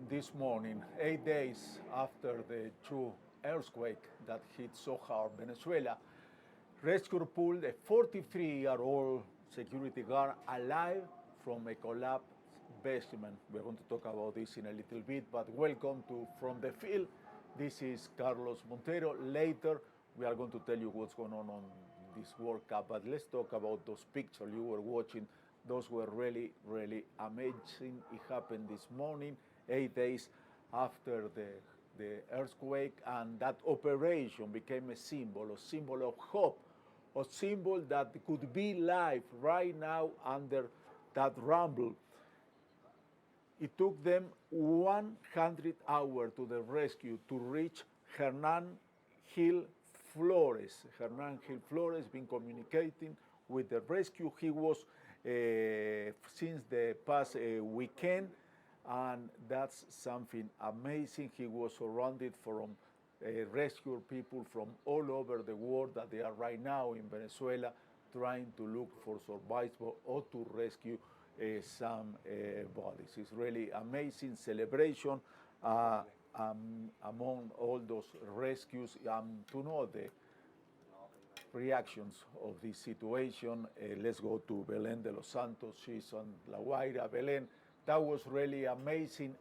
this morning, 8 days after the true earthquake that hit so hard Venezuela. Rescue pulled a 43-year-old security guard alive from a collapsed basement. We're going to talk about this in a little bit, but welcome to From the Field. This is Carlos Montero. Later, we are going to tell you what's going on this World Cup, but let's talk about those pictures you were watching. Those were really, really amazing. It happened this morning, 8 days after the earthquake, and that operation became a symbol of hope, a symbol that could be live right now under that rumble. It took them 100 hours to the rescue to reach Hernan Gil Flores. Hernan Gil Flores been communicating with the rescue. He was since the past weekend, and that's something amazing. He was surrounded from rescue people from all over the world that they are right now in Venezuela trying to look for survivors or to rescue some bodies. It's really amazing celebration among all those rescues to know the reactions of this situation. Let's go to Belén de los Santos. She's on La Guaira. Belén, that was really amazing.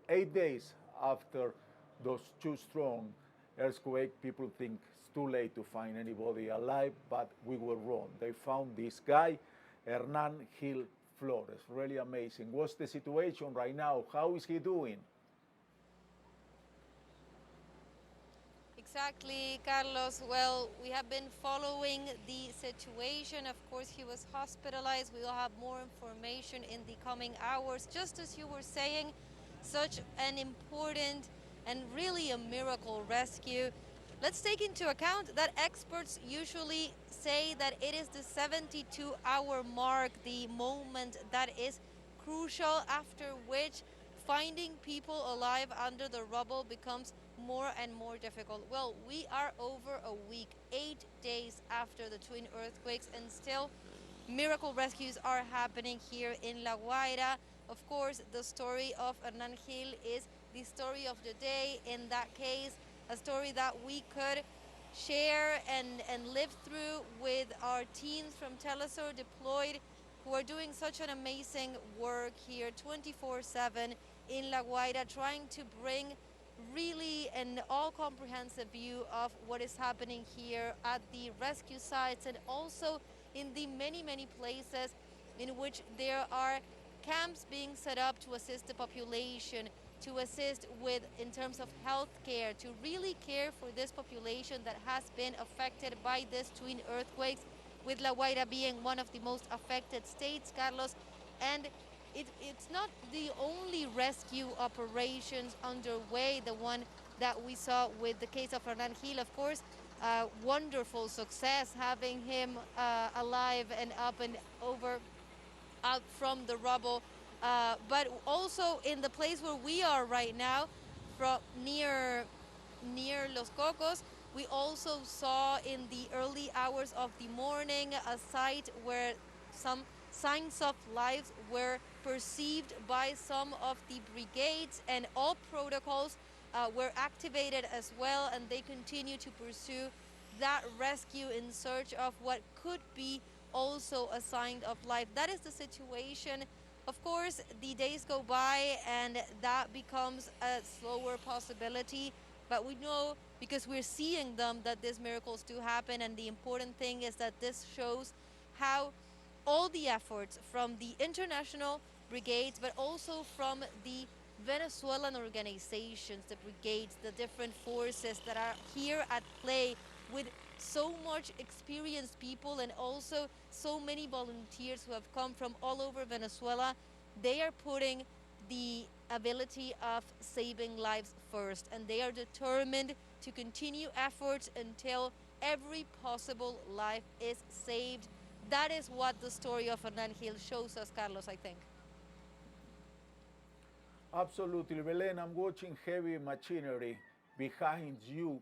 8 days after those two strong earthquakes, people think it's too late to find anybody alive, but we were wrong. They found this guy, Hernan Gil Flores. Really amazing. What's the situation right now? How is he doing? Exactly, Carlos. Well, we have been following the situation. Of course, he was hospitalized. We will have more information in the coming hours. Just as you were saying, such an important and really a miracle rescue. Let's take into account that experts usually say that it is the 72-hour mark, the moment that is crucial, after which finding people alive under the rubble becomes more and more difficult. Well, we are over a week, 8 days after the twin earthquakes, and still miracle rescues are happening here in La Guaira. Of course, the story of Hernan Gil is the story of the day. In that case, a story that we could share and live through with our teams from teleSUR deployed, who are doing such an amazing work here 24/7 in La Guaira, trying to bring really an all-comprehensive view of what is happening here at the rescue sites, and also in the many places in which there are camps being set up to assist the population, to assist with in terms of health care, to really care for this population that has been affected by these twin earthquakes, with La Guaira being one of the most affected states, Carlos. And it's not the only rescue operations underway, the one that we saw with the case of Hernan Gil. Of course, wonderful success having him alive and up and over, out from the rubble. But also in the place where we are right now, from near Los Cocos, we also saw in the early hours of the morning a site where some signs of life were perceived by some of the brigades, and all protocols were activated as well, and they continue to pursue that rescue in search of what could be also a sign of life. That is the situation. Of course, the days go by and that becomes a slower possibility, but we know, because we're seeing them, that these miracles do happen. And the important thing is that this shows how all the efforts from the international brigades, but also from the Venezuelan organizations, the brigades, the different forces that are here at play, with so much experienced people and also so many volunteers who have come from all over Venezuela, they are putting the ability of saving lives first, and they are determined to continue efforts until every possible life is saved. That is what the story of Hernan Gil shows us, Carlos, I think. Absolutely, Belén. I'm watching heavy machinery behind you.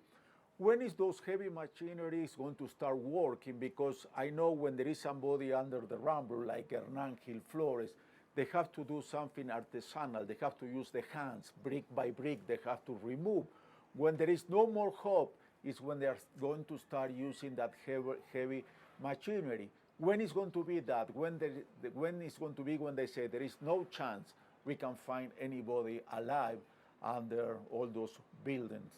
When is those heavy machineries going to start working? Because I know when there is somebody under the rumble, like Hernan Gil Flores, they have to do something artisanal. They have to use the hands, brick by brick. They have to remove. When there is no more hope, is when they are going to start using that heavy machinery. When is going to be that? When is going to be when they say there is no chance we can find anybody alive under all those buildings?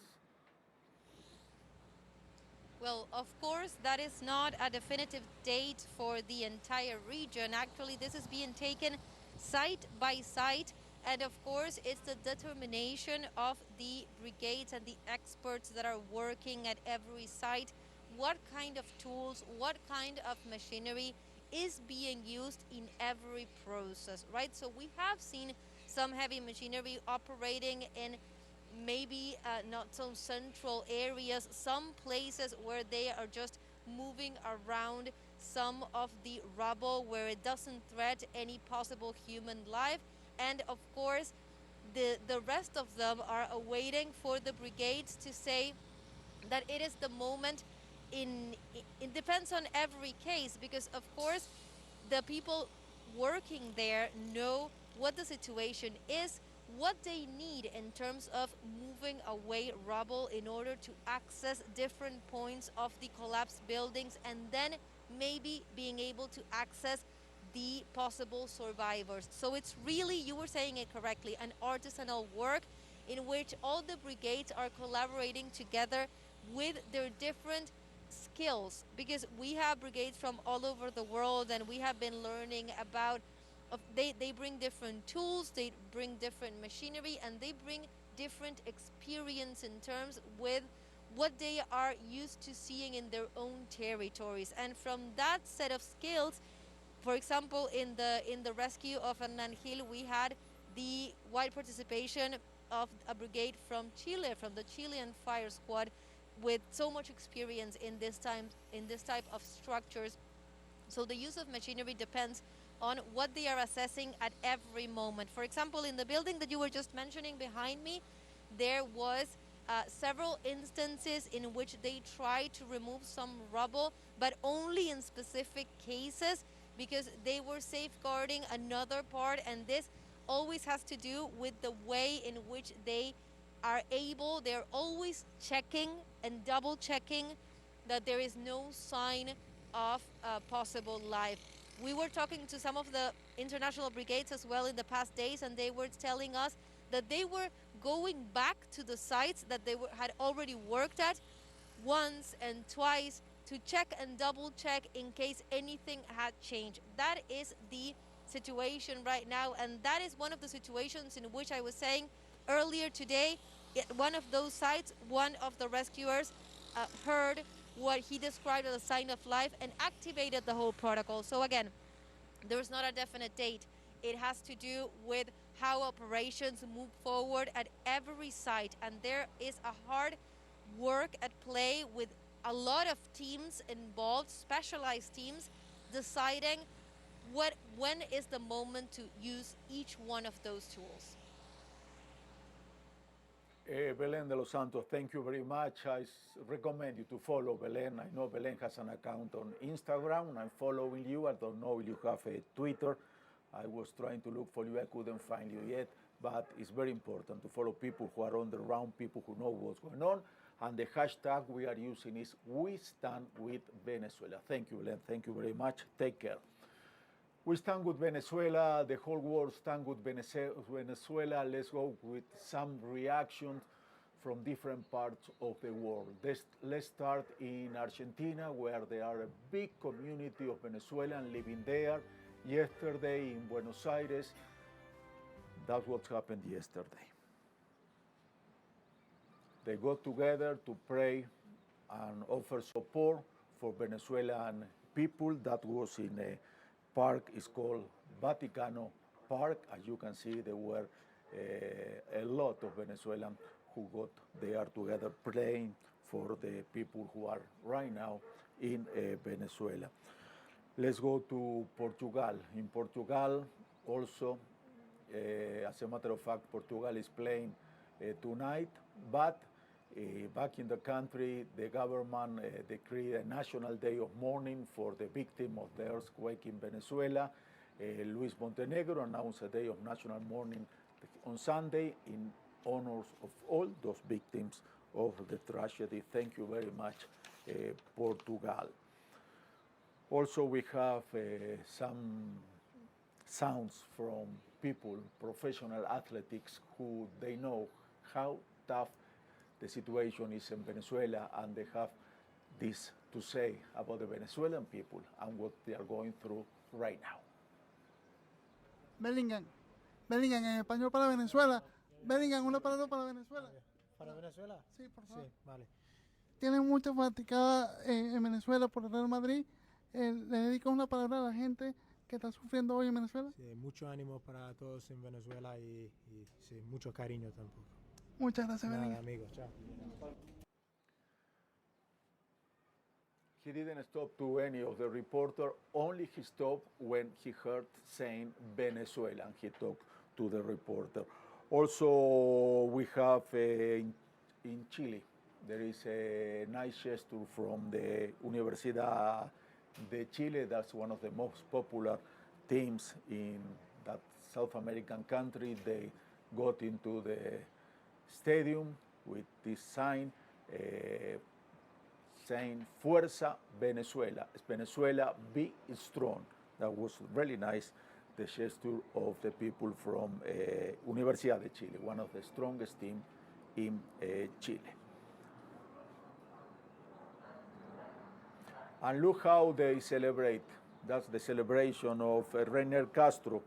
Well, of course, that is not a definitive date for the entire region. Actually, this is being taken site by site. And of course, it's the determination of the brigades and the experts that are working at every site. What kind of tools, what kind of machinery is being used in every process, right? So we have seen some heavy machinery operating in maybe not so central areas, some places where they are just moving around some of the rubble where it doesn't threaten any possible human life. And of course, the rest of them are awaiting for the brigades to say that it is the moment. It depends on every case, because of course the people working there know what the situation is, what they need in terms of moving away rubble in order to access different points of the collapsed buildings, and then maybe being able to access the possible survivors. So it's really, you were saying it correctly, an artisanal work in which all the brigades are collaborating together with their different skills, because we have brigades from all over the world, and we have been learning about they bring different tools, they bring different machinery, and they bring different experience in terms with what they are used to seeing in their own territories. And from that set of skills, for example, in the rescue of Hernan Gil, we had the wide participation of a brigade from Chile, from the Chilean fire squad, with so much experience in this type of structures. So the use of machinery depends on what they are assessing at every moment. For example, in the building that you were just mentioning behind me, there was several instances in which they tried to remove some rubble, but only in specific cases, because they were safeguarding another part. And this always has to do with the way in which they are able, they're always checking and double checking that there is no sign of possible life. We were talking to some of the international brigades as well in the past days, and they were telling us that they were going back to the sites that they had already worked at once and twice to check and double check in case anything had changed. That is the situation right now, and that is one of the situations in which I was saying earlier today, at one of those sites, one of the rescuers heard what he described as a sign of life and activated the whole protocol. So again, there's not a definite date. It has to do with how operations move forward at every site, and there is a hard work at play with a lot of teams involved, specialized teams, deciding when is the moment to use each one of those tools. Belen de los Santos, thank you very much. I recommend you to follow Belen. I know Belen has an account on Instagram. I'm following you. I don't know if you have a Twitter. I was trying to look for you. I couldn't find you yet. But it's very important to follow people who are on the ground, people who know what's going on. And the hashtag we are using is We Stand With Venezuela. Thank you, Belen. Thank you very much. Take care. We stand with Venezuela, the whole world stand with Venezuela. Let's go with some reactions from different parts of the world. Let's start in Argentina, where there are a big community of Venezuelans living there. Yesterday in Buenos Aires, that's what happened yesterday. They got together to pray and offer support for Venezuelan people. That was in a park is called Vaticano Park. As you can see, there were a lot of Venezuelans who got there together praying for the people who are right now in Venezuela. Let's go to Portugal. In Portugal, also, as a matter of fact, Portugal is playing tonight, but back in the country, the government decreed a national day of mourning for the victim of the earthquake in Venezuela. Luis Montenegro announced a day of national mourning on Sunday in honor of all those victims of the tragedy. Thank you very much, Portugal. Also, we have some sounds from people, professional athletics, who they know how tough the situation is in Venezuela, and they have this to say about the Venezuelan people and what they are going through right now. Bellingham. Bellingham en español para Venezuela. Bellingham, una palabra para Venezuela. ¿Para Venezuela? Sí, por favor. Sí, vale. Tienen mucha fanaticada en Venezuela por el Real Madrid. Le dedicas una palabra a la gente que está sufriendo hoy en Venezuela. Sí, mucho ánimo para todos en Venezuela y sí, mucho cariño tampoco. Muchas gracias, Nada, Bellingham. amigos, chao. He didn't stop to any of the reporter, only he stopped when he heard saying Venezuela, and he talked to the reporter. Also, we have in Chile, there is a nice gesture from the Universidad de Chile. That's one of the most popular teams in that South American country. They got into the stadium with this sign saying Fuerza Venezuela. Venezuela, be strong. That was really nice, the gesture of the people from Universidad de Chile, one of the strongest teams in Chile. And look how they celebrate. That's the celebration of Reiner Castro.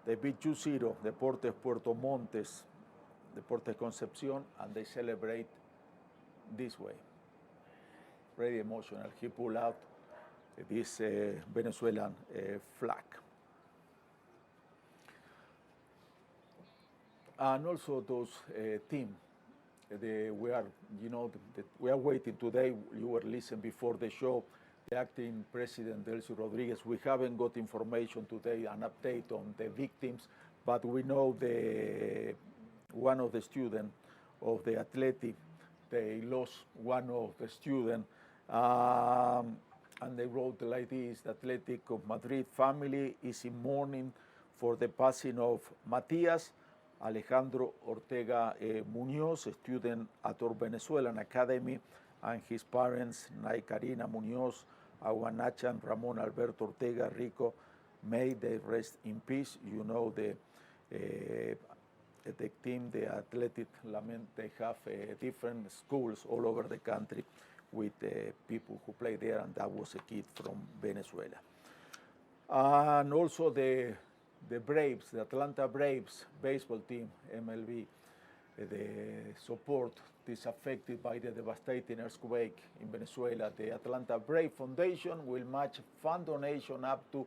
They beat 2-0 Deportes Puerto Montes, Deportes Concepcion, and they celebrate this way. Very emotional. He pulled out this Venezuelan flag. And also those team, we are, we are waiting today. You were listening before the show. The acting president, teleSUR Rodriguez. We haven't got information today, an update on the victims, but we know one of the students of the athletic, they lost one of the students, and they wrote like this: the Athletic of Madrid family is in mourning for the passing of Matias Alejandro Ortega Muñoz, a student at our Venezuelan Academy, and his parents, Nay Karina Muñoz, Aguanachan, Ramon Alberto Ortega Rico. May they rest in peace. You know, the team, the athletic, they have different schools all over the country with people who play there, and that was a kid from Venezuela. And also the Braves, the Atlanta Braves baseball team, MLB, the support is affected by the devastating earthquake in Venezuela. The Atlanta Brave Foundation will match fund donation up to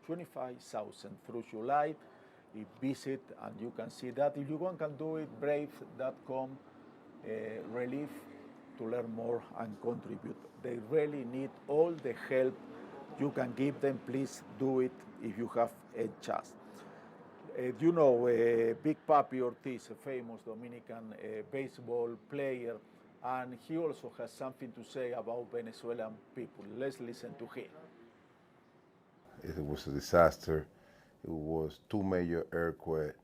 $25,000 through July. You visit and you can see that. If you want, can do it, brave.com relief to learn more and contribute. They really need all the help you can give them. Please do it if you have a chance. You know, Big Papi Ortiz, a famous Dominican baseball player, and he also has something to say about Venezuelan people. Let's listen to him. It was a disaster. It was 2 major earthquakes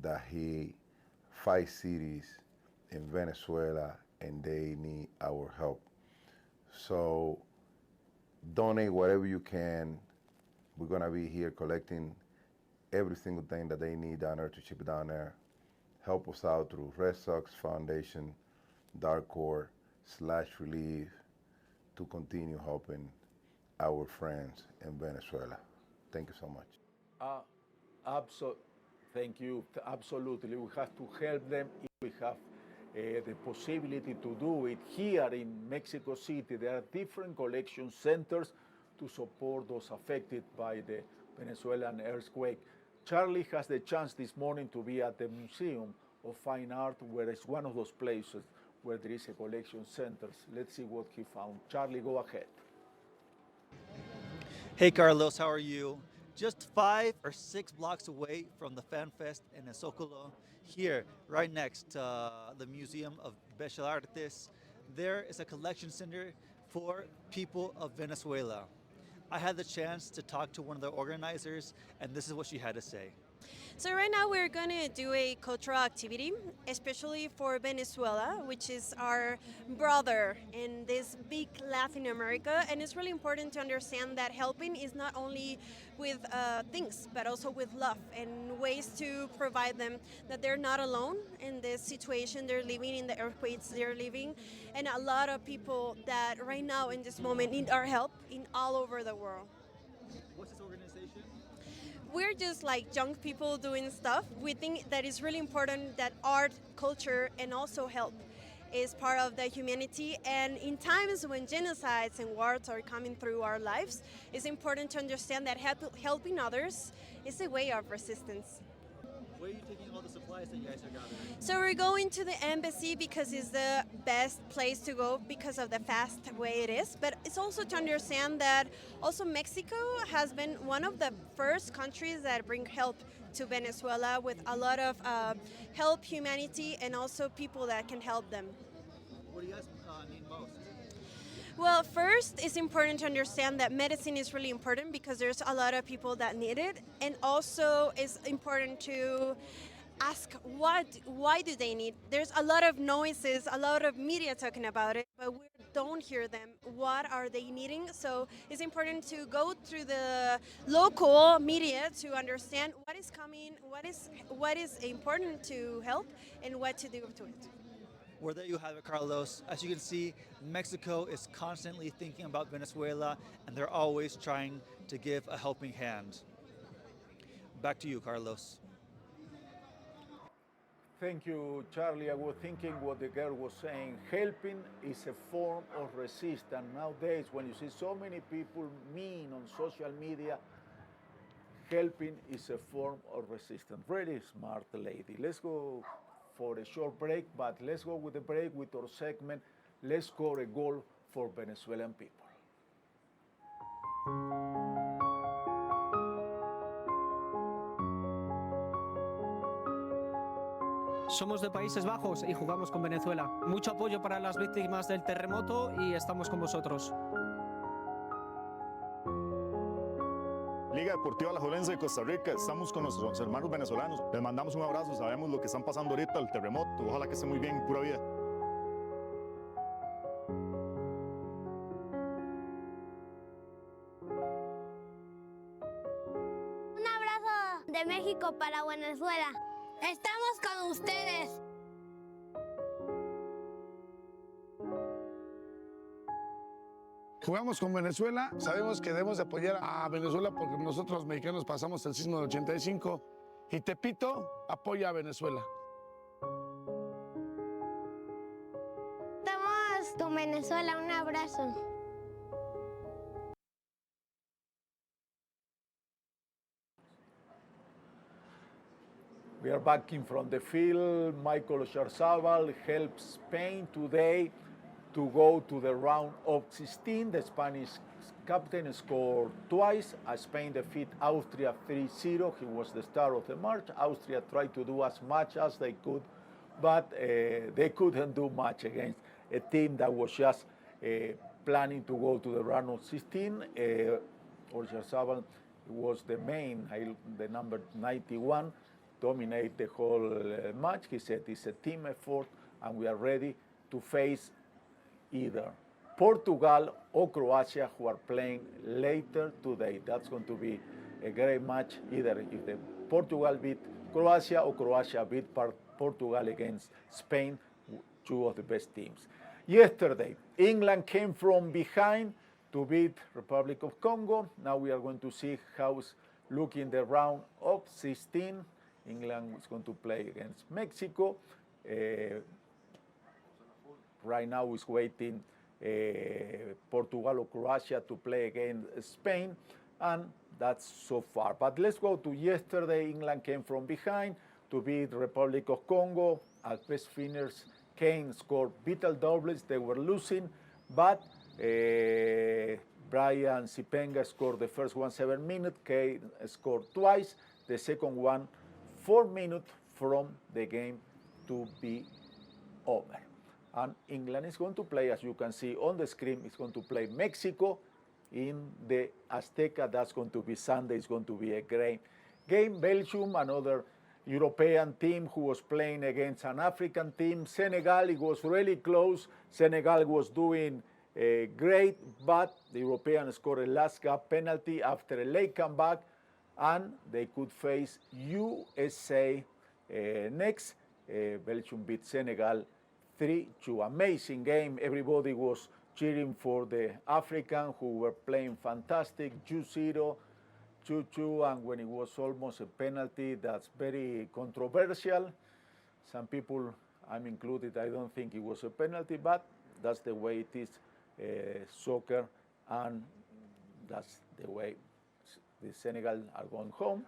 that hit 5 cities in Venezuela, and they need our help. So donate whatever you can. We're gonna be here collecting every single thing that they need down there to ship it down there. Help us out through Red Sox Foundation, darkcore/relief to continue helping our friends in Venezuela. Thank you so much. Thank you. Absolutely. We have to help them if we have the possibility to do it. Here in Mexico City, there are different collection centers to support those affected by the Venezuelan earthquake. Charlie has the chance this morning to be at the Museum of Fine Art, where it's one of those places where there is a collection center. Let's see what he found. Charlie, go ahead. Hey Carlos, how are you? Just 5 or 6 blocks away from the Fan Fest in El Zócalo, here, right next to the Museum of Bellas Artes, there is a collection center for people of Venezuela. I had the chance to talk to one of the organizers, and this is what she had to say. So right now we're going to do a cultural activity, especially for Venezuela, which is our brother in this big Latin America. And it's really important to understand that helping is not only with things, but also with love and ways to provide them that they're not alone in this situation they're living, in the earthquakes they're living. And a lot of people that right now in this moment need our help in all over the world. What's this organization? We're just like young people doing stuff. We think that it's really important that art, culture, and also help is part of the humanity. And in times when genocides and wars are coming through our lives, it's important to understand that helping others is a way of resistance. Where are you taking all the supplies that you guys are gathering? So we're going to the embassy because it's the best place to go because of the fast way it is. But it's also to understand that also Mexico has been one of the first countries that bring help to Venezuela with a lot of help, humanity, and also people that can help them. What do you guys need most? Well, first, it's important to understand that medicine is really important because there's a lot of people that need it. And also, it's important to ask why do they need. There's a lot of noises, a lot of media talking about it, but we don't hear them. What are they needing? So it's important to go through the local media to understand what is coming, what is important to help, and what to do to it. Well, there you have it, Carlos. As you can see, Mexico is constantly thinking about Venezuela, and they're always trying to give a helping hand. Back to you, Carlos. Thank you, Charlie. I was thinking what the girl was saying. Helping is a form of resistance. Nowadays, when you see so many people mean on social media, helping is a form of resistance. Really smart lady. Let's go for a short break, but let's go with the break with our segment, Let's Score a Goal for Venezuelan People. Somos de Países Bajos y jugamos con Venezuela. Mucho apoyo para las víctimas del terremoto y estamos con vosotros. Liga Deportiva Alajuelense de Costa Rica, estamos con nuestros hermanos venezolanos. Les mandamos un abrazo, sabemos lo que están pasando ahorita, el terremoto. Ojalá que estén muy bien, pura vida. Un abrazo de México para Venezuela. Estamos con ustedes. Jugamos con Venezuela, sabemos que debemos de apoyar a Venezuela porque nosotros los mexicanos pasamos el sismo del 85 y Tepito apoya a Venezuela. Estamos con Venezuela, un abrazo. We are back in from the field. Michael Oyarzabal helps Spain today to go to the round of 16. The Spanish captain scored twice. Spain defeat Austria 3-0. He was the star of the match. Austria tried to do as much as they could, but they couldn't do much against a team that was just planning to go to the round of 16. Oyarzabal was the main, the number 91, dominate the whole match. He said it's a team effort and we are ready to face either Portugal or Croatia, who are playing later today. That's going to be a great match, either if the Portugal beat Croatia or Croatia beat Portugal against Spain, two of the best teams. Yesterday, England came from behind to beat Republic of Congo. Now we are going to see how's looking the round of 16. England is going to play against Mexico. Right now is waiting Portugal or Croatia to play against Spain, and that's so far. But let's go to yesterday. England came from behind to beat Republic of Congo. As best finished, Kane scored vital doubles. They were losing, but Brian Sipenga scored the first one 7 minutes. Kane scored twice. The second one 4 minutes from the game to be over. And England is going to play, as you can see on the screen, it's going to play Mexico in the Azteca. That's going to be Sunday. It's going to be a great game. Belgium, another European team who was playing against an African team. Senegal, it was really close. Senegal was doing great, but the Europeans scored a last gap penalty after a late comeback, and they could face USA next. Belgium beat Senegal 3-2. Amazing game. Everybody was cheering for the African who were playing fantastic. 2-0, 2-2, and when it was almost a penalty, that's very controversial. Some people, I'm included, I don't think it was a penalty, but that's the way it is, soccer, and that's the way the Senegal are going home.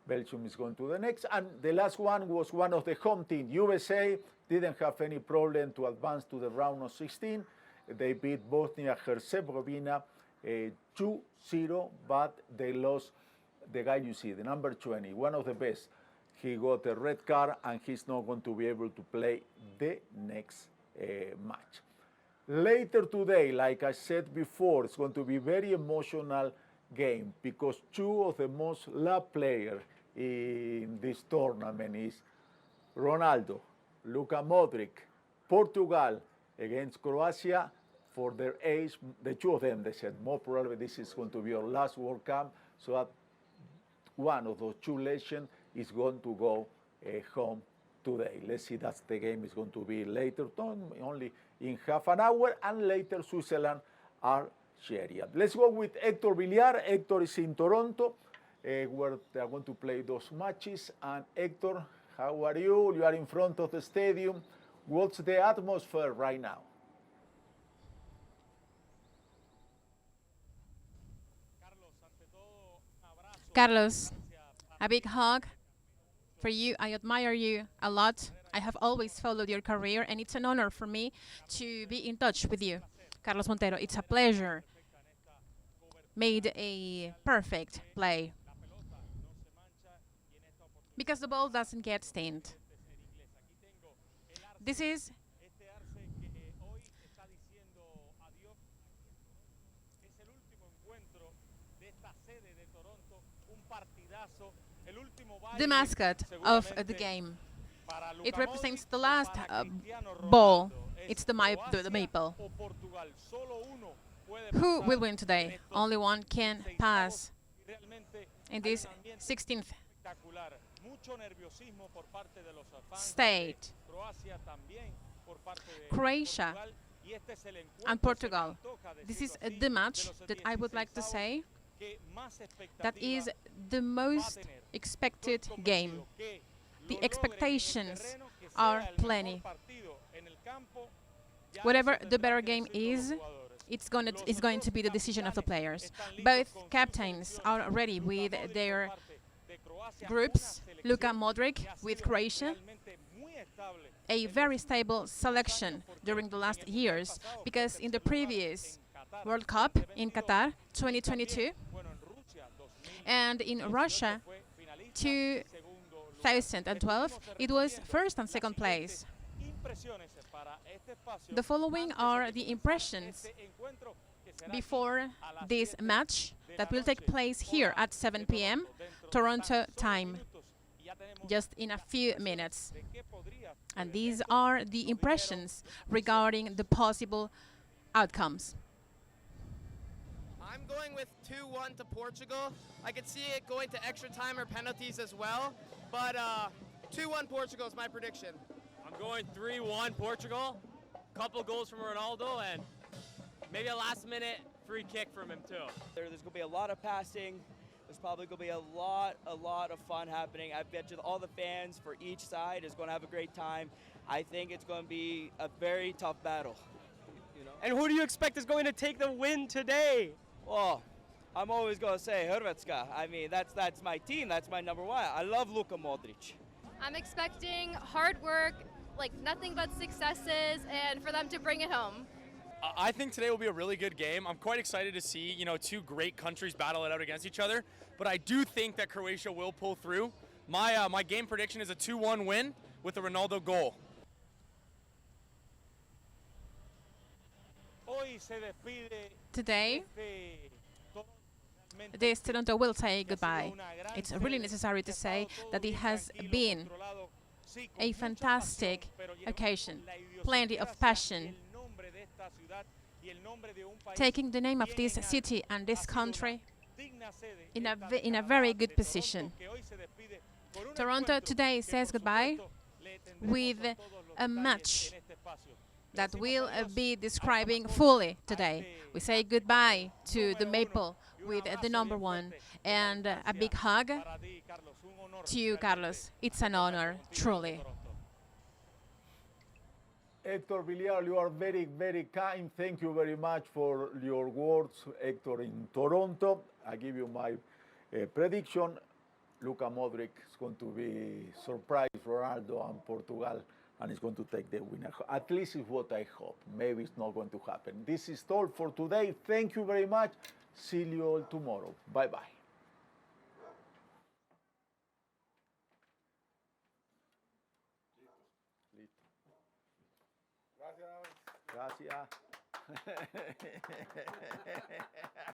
Belgium is going to the next. And the last one was one of the home teams. USA didn't have any problem to advance to the round of 16. They beat Bosnia-Herzegovina 2-0, but they lost the guy you see, the number 20, one of the best. He got a red card, and he's not going to be able to play the next match. Later today, like I said before, it's going to be a very emotional game because two of the most loved players in this tournament is Ronaldo, Luka Modric, Portugal against Croatia. For their age, the two of them, they said, more probably this is going to be our last World Cup, so that one of those two legends is going to go home today. Let's see, that's the game is going to be later on, only in half an hour, and later Switzerland, Algeria. Let's go with Hector Villar. Hector is in Toronto, where they are going to play those matches. And Hector, how are you? You are in front of the stadium. What's the atmosphere right now? Carlos, a big hug for you. I admire you a lot. I have always followed your career, and it's an honor for me to be in touch with you. Carlos Montero, it's a pleasure. Made a perfect play. Because the ball doesn't get stained. This is the mascot of the game. It represents the last ball. It's the maple. Who will win today? Only one can pass in this 16th state. Croatia and Portugal. This is the match that I would like to say that is the most expected game. The expectations are plenty. Whatever the better game is, it's going to be the decision of the players. Both captains are ready with their groups. Luka Modric with Croatia, a very stable selection during the last years, because in the previous World Cup in Qatar 2022 and in Russia 2012, it was first and second place. The following are the impressions before this match that will take place here at 7 p.m. Toronto time, just in a few minutes. And these are the impressions regarding the possible outcomes. I'm going with 2-1 to Portugal. I could see it going to extra time or penalties as well, but 2-1 Portugal is my prediction. I'm going 3-1 Portugal. Couple goals from Ronaldo and maybe a last-minute free kick from him too. There's going to be a lot of passing. There's probably going to be a lot of fun happening. I bet you all the fans for each side is going to have a great time. I think it's going to be a very tough battle. You know? And who do you expect is going to take the win today? Well, I'm always going to say Hrvatska. I mean, that's my team. That's my number one. I love Luka Modric. I'm expecting hard work, like nothing but successes, and for them to bring it home. I think today will be a really good game. I'm quite excited to see, two great countries battle it out against each other. But I do think that Croatia will pull through. My game prediction is a 2-1 win with a Ronaldo goal. Hoy Today, this Toronto will say goodbye. It's really necessary to say that it has been a fantastic occasion, plenty of passion. Taking the name of this city and this country in a very good position. Toronto today says goodbye with a match that will be describing fully today. We say goodbye to the Maple with the number 1 and a big hug to you, Carlos. It's an honor, truly. Hector Villar, you are very, very kind. Thank you very much for your words, Hector, in Toronto. I give you my prediction. Luka Modric is going to be surprised Ronaldo and Portugal, and is going to take the winner. At least is what I hope. Maybe it's not going to happen. This is all for today. Thank you very much. See you all tomorrow. Bye-bye. Gracias.